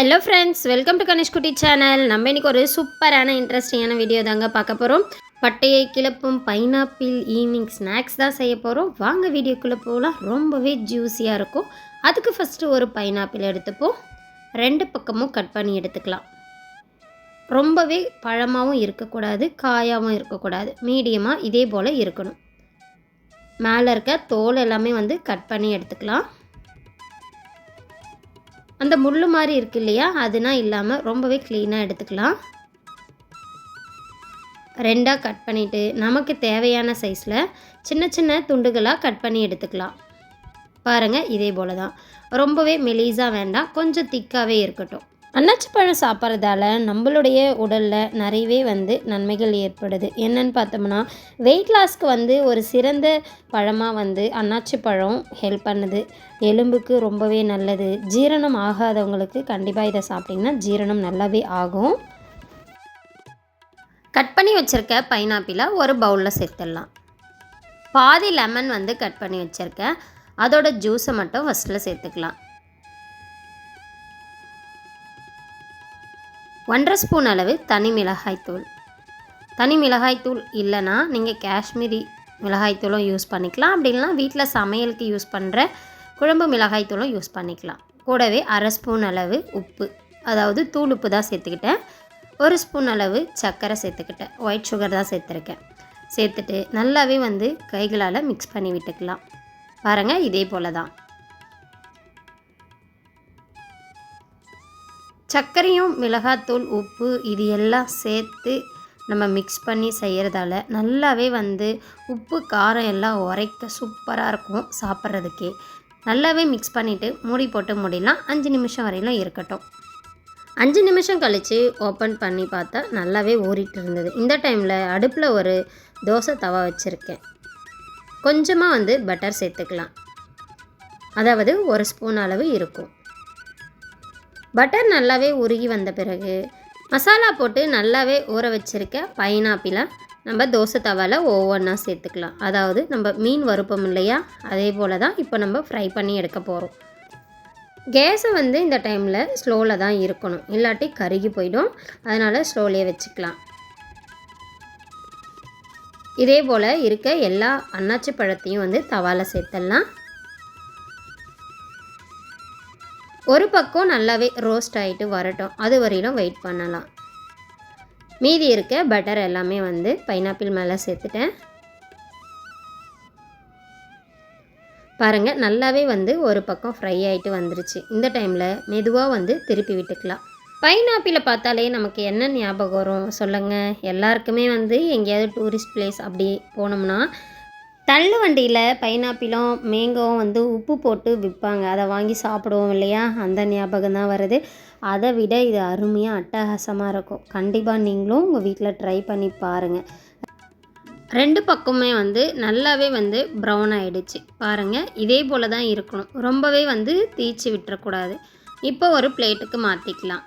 Hello friends, welcome to Kanish குட்டி channel. நம்ம இன்றைக்கி ஒரு சூப்பரான இன்ட்ரெஸ்டிங்கான வீடியோ தாங்க பார்க்க போகிறோம். பட்டையை கிளப்பும் பைனாப்பிள் ஈவினிங் ஸ்நாக்ஸ் தான் செய்ய போகிறோம். வாங்க வீடியோக்குள்ளே போகலாம். ரொம்பவே ஜூஸியாக இருக்கும். அதுக்கு ஃபஸ்ட்டு ஒரு பைனாப்பிள் எடுத்துப்போம். 2 பக்கமும் கட் பண்ணி எடுத்துக்கலாம். ரொம்பவே பழமாகவும் இருக்கக்கூடாது, காயாகவும் இருக்கக்கூடாது, மீடியமாக இதே போல் இருக்கணும். மேலே இருக்க தோல் எல்லாமே கட் பண்ணி எடுத்துக்கலாம். அந்த முள்ளு மாதிரி இருக்கு இல்லையா, அதுனா இல்லாமல் ரொம்பவே க்ளீனாக எடுத்துக்கலாம். 2ஆக கட் பண்ணிவிட்டு நமக்கு தேவையான சைஸில் சின்ன சின்ன துண்டுகளாக கட் பண்ணி எடுத்துக்கலாம். பாருங்கள், இதே போல் தான். ரொம்பவே மெலிசாக வேண்டாம், கொஞ்சம் திக்காகவே இருக்கட்டும். அன்னாச்சி பழம் சாப்பிட்றதால நம்மளுடைய உடலில் நிறையவே நன்மைகள் ஏற்படுது. என்னென்னு பார்த்தோம்னா, வெயிட் லாஸ்க்கு ஒரு சிறந்த பழமாக அன்னாச்சி பழம் ஹெல்ப் பண்ணுது. எலும்புக்கு ரொம்பவே நல்லது. ஜீரணம் ஆகாதவங்களுக்கு கண்டிப்பாக இதை சாப்பிட்டிங்கன்னா ஜீரணம் நல்லாவே ஆகும். கட் பண்ணி வச்சுருக்க பைனாப்பிளை ஒரு பவுலில் சேர்த்துடலாம். பாதி லெமன் கட் பண்ணி வச்சுருக்கேன், அதோட ஜூஸை மட்டும் ஃபஸ்ட்டில் சேர்த்துக்கலாம். 1/2 ஸ்பூன் அளவு தனி மிளகாய்த்தூள். தனி மிளகாய்த்தூள் இல்லைன்னா நீங்கள் காஷ்மீரி மிளகாய்த்தூளும் யூஸ் பண்ணிக்கலாம். அப்படி இல்லைனா வீட்டில் சமையலுக்கு யூஸ் பண்ணுற குழம்பு மிளகாய்த்தூளும் யூஸ் பண்ணிக்கலாம். கூடவே 1/2 ஸ்பூன் அளவு உப்பு, அதாவது தூள் உப்பு தான் சேர்த்துக்கிட்டேன். 1 ஸ்பூன் அளவு சர்க்கரை சேர்த்துக்கிட்டேன். ஒயிட் சுகர் தான் சேர்த்துருக்கேன். சேர்த்துட்டு நல்லாவே கைகளால் மிக்ஸ் பண்ணி விட்டுக்கலாம். பாருங்கள், இதே போல் தான். சர்க்கரையும் மிளகாத்தூள் உப்பு இது எல்லாம் சேர்த்து நம்ம மிக்ஸ் பண்ணி செய்கிறதால நல்லாவே உப்பு காரம் எல்லாம் உரைக்க சூப்பராக இருக்கும் சாப்பிட்றதுக்கே. நல்லாவே மிக்ஸ் பண்ணிவிட்டு மூடி போட்டு மூடிலாம். 5 நிமிஷம் வரையிலும் இருக்கட்டும். 5 நிமிஷம் கழித்து ஓப்பன் பண்ணி பார்த்தா நல்லாவே ஊறிட்டு இருந்தது. இந்த டைமில் அடுப்பில் ஒரு தோசை தவா வச்சுருக்கேன். கொஞ்சமாக பட்டர் சேர்த்துக்கலாம். அதாவது 1 ஸ்பூன் அளவு இருக்கும். பட்டர் நல்லாவே உருகி வந்த பிறகு மசாலா போட்டு நல்லாவே ஊற வச்சுருக்க பைனாப்பிளை நம்ம தோசை தவாவில் ஒவ்வொன்றா சேர்த்துக்கலாம். அதாவது நம்ம மீன் வறுப்போம் இல்லையா, அதே போல் தான் இப்போ நம்ம ஃப்ரை பண்ணி எடுக்க போகிறோம். கேஸை இந்த டைமில் ஸ்லோவில் தான் இருக்கணும், இல்லாட்டி கருகி போயிடும். அதனால் ஸ்லோவிலே வச்சுக்கலாம். இதே போல் இருக்க எல்லா அன்னாச்சி பழத்தையும் தவாவில் சேர்த்துடலாம். ஒரு பக்கம் நல்லாவே ரோஸ்ட் ஆகிட்டு வரட்டும், அது வரையிலும் வெயிட் பண்ணலாம். மீதி இருக்க பட்டர் எல்லாமே பைனாப்பிள் மேலே சேர்த்துட்டேன். பாருங்கள், நல்லாவே ஒரு பக்கம் ஃப்ரை ஆகிட்டு வந்துருச்சு. இந்த டைமில் மெதுவாக திருப்பி விட்டுக்கலாம். பைனாப்பிளை பார்த்தாலே நமக்கு என்ன ஞாபகம் வரும் சொல்லுங்கள்? எல்லாருக்குமே எங்கேயாவது டூரிஸ்ட் பிளேஸ் அப்படி போனோம்னா தள்ளு வண்டியில் பைனாப்பிளும் மேங்கோவும் உப்பு போட்டு விற்பாங்க. அதை வாங்கி சாப்பிடுவோம் இல்லையா, அந்த ஞாபகம் தான் வருது. அதை விட இது அருமையாக அட்டகாசமாக இருக்கும். கண்டிப்பாக நீங்களும் உங்கள் வீட்டில் ட்ரை பண்ணி பாருங்கள். 2 பக்கமே நல்லாவே ப்ரௌன் ஆகிடுச்சு. பாருங்கள், இதே போல் தான் இருக்கணும். ரொம்பவே தீச்சு விட்டுறக்கூடாது. இப்போ ஒரு பிளேட்டுக்கு மாற்றிக்கலாம்.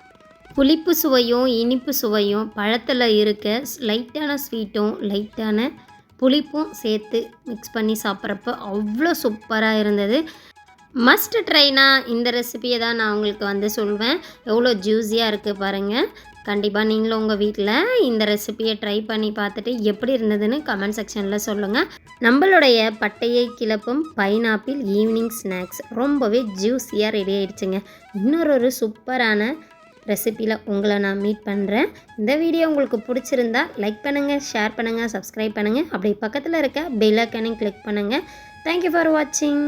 புளிப்பு சுவையும் இனிப்பு சுவையும் பழத்தில் இருக்க லைட்டான ஸ்வீட்டும் லைட்டான புளிப்பும் சேர்த்து மிக்ஸ் பண்ணி சாப்பிட்றப்ப அவ்வளோ சூப்பராக இருந்தது. மஸ்ட் ட்ரைனா இந்த ரெசிபியை தான் நான் உங்களுக்கு சொல்வேன். எவ்வளோ ஜூஸியாக இருக்குது பாருங்கள். கண்டிப்பாக நீங்களும் உங்கள் வீட்டில் இந்த ரெசிபியை ட்ரை பண்ணி பார்த்துட்டு எப்படி இருந்ததுன்னு கமெண்ட் செக்ஷனில் சொல்லுங்கள். நம்மளுடைய பட்டையை கிளப்பும் பைனாப்பிள் ஈவினிங் ஸ்நாக்ஸ் ரொம்பவே ஜூஸியாக ரெடி ஆகிடுச்சுங்க. இன்னொரு சூப்பரான ரெசிப்பியில் உங்களை நான் மீட் பண்ணுறேன். இந்த வீடியோ உங்களுக்கு பிடிச்சிருந்தா லைக் பண்ணுங்கள், ஷேர் பண்ணுங்கள், சப்ஸ்கிரைப் பண்ணுங்கள். அப்படி பக்கத்தில் இருக்க பெல் ஐக்கானையும் கிளிக் பண்ணுங்கள். தேங்க்யூ ஃபார் வாட்சிங்.